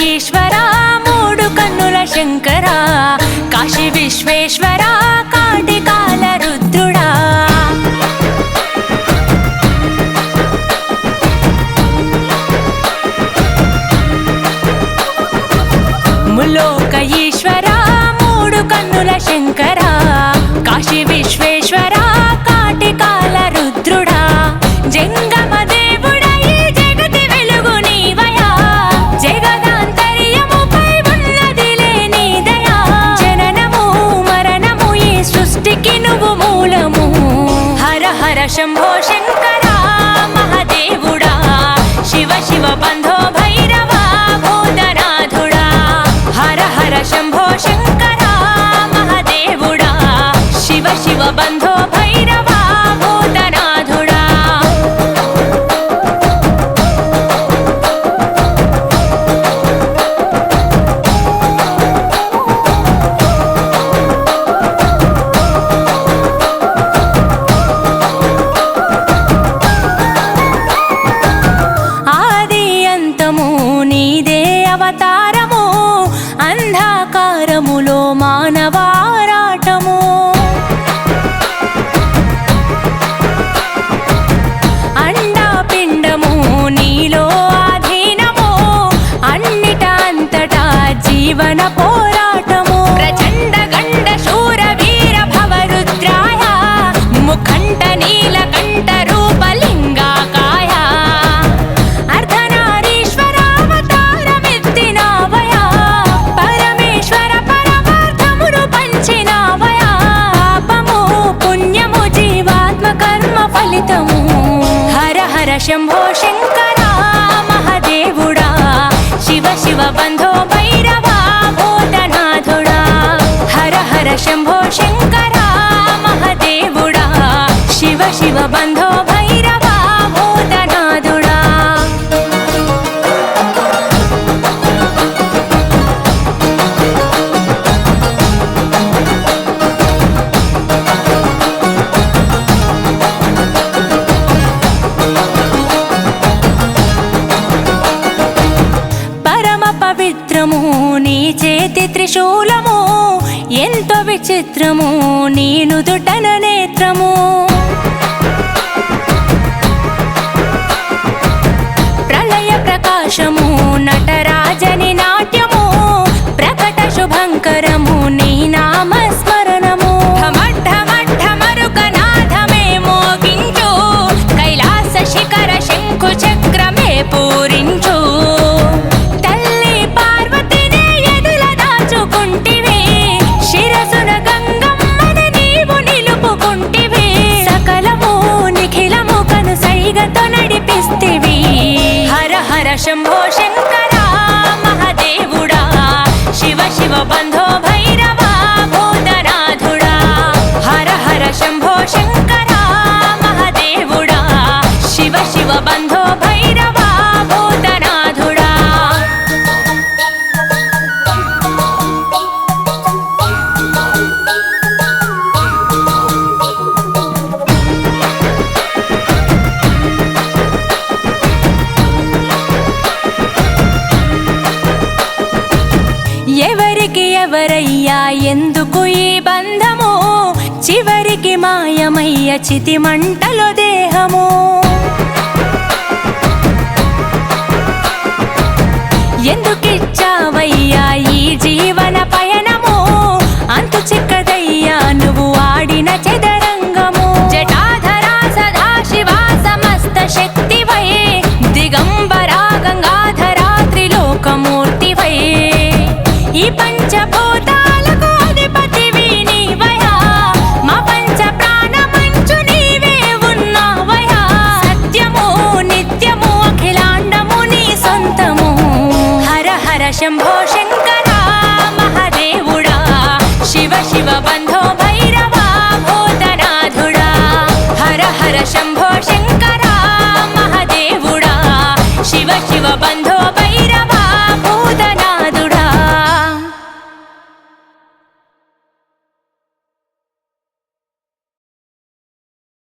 ఈశ్వరా మూడు కన్నుల శంకరా కాశీ విశ్వేశ్వరా కాటికాల రుద్రుడా ముల్లోక ఈశ్వరా మూడు కన్నుల శంకరా కాశీ విశ్వేశ్వరా కాటికాల రుద్రుడా జంగమ దేవుడా ఈ జగతి వెలుగు నీవయా జగదాంతర్యముపై ఉన్నదిలే నీ దయా జననము మరణము ఈ సృష్టికి నువ్వు మూలము హర హర శంభో శంకరా మహాదేవుడా శివ శివ బంధో భైరవా భూతనాథుడా హర హర శంభో శంకరా మహాదేవుడా శివ శివ బంధో భైరవా భూతనాథుడా ఆది అంతము నీదే అవతారము అంధకారములో మానవారాటము అండాపిండము నీలో ఆధీనము అన్నిట అంతటా జీవన పోరాటము ప్రచండ గండ శూర వీర భవరుద్రాయ ముఖంట నీలకంఠ రూపలింగాకాయ అర్ధనారీశ్వరావతారమెత్తినావయా పరమేశ్వర పరమార్థమును పంచినావయా పాపము పుణ్యము జీవాత్మ కర్మ ఫలితము హర హర శంభో శంకరా మహాదేవుడా శివ శివ బంధో భైరవా భూతనాథుడా హర హర శంభో శంకరా మహాదేవుడా శివ శివ బంధో భైరవా భూతనాథుడా పరమ పవిత్రము నీ చేతి త్రిశూలము ఎంతో విచిత్రము నీ నుదుటన నేత్రము ప్రళయ ప్రకాశము నటరాజని నాట్యము ప్రకట శుభంకరము నీ నామస్మరణము ఢమరుకనాథమే మోగించు కైలాస శిఖర శంఖు చక్రమే పూరించు తల్లి పార్వతినే ఎదుల దాచుకుంటివే శిరసున గంగమ్మన నీవు నిలుపుకుంటివే సకలము నిఖిలము కను సైగతో నడిపిస్తివి హర హర శంభో శంకరా మహాదేవుడా శివ శివ బంధో భైరవా భూతనాథుడా హర హర శంభో శంకరా మహాదేవుడా శివ శివ బంధో భైరవా భూతనాథుడా ఎవరికి ఎవరయ్యా ఎందుకు ఈ బంధము చివరికి మాయమయ్య చితి మంటలో దేహము ఎందుకిచ్చావయ్యా ఈ జీవన పయనము అంతు చిక్కదయ్యా నువ్వు ఆడిన చదరంగము జటాధరా సదాశివా సమస్త శక్తివై దిగంబరా గంగాధరా త్రిలోకమూర్తివై ఈ పంచభూతాలకు అధిపతివి నీవయా మా పంచ ప్రాణమంచు నీవే ఉన్నావయా సత్యము నిత్యము అఖిలాండము నీ సొంతము హర హర శంభో శంకరా మహాదేవుడా శివ శివ బంధో భైరవా భూతనాథుడా హర హర శంభో శంకరా మహాదేవుడా శివ శివ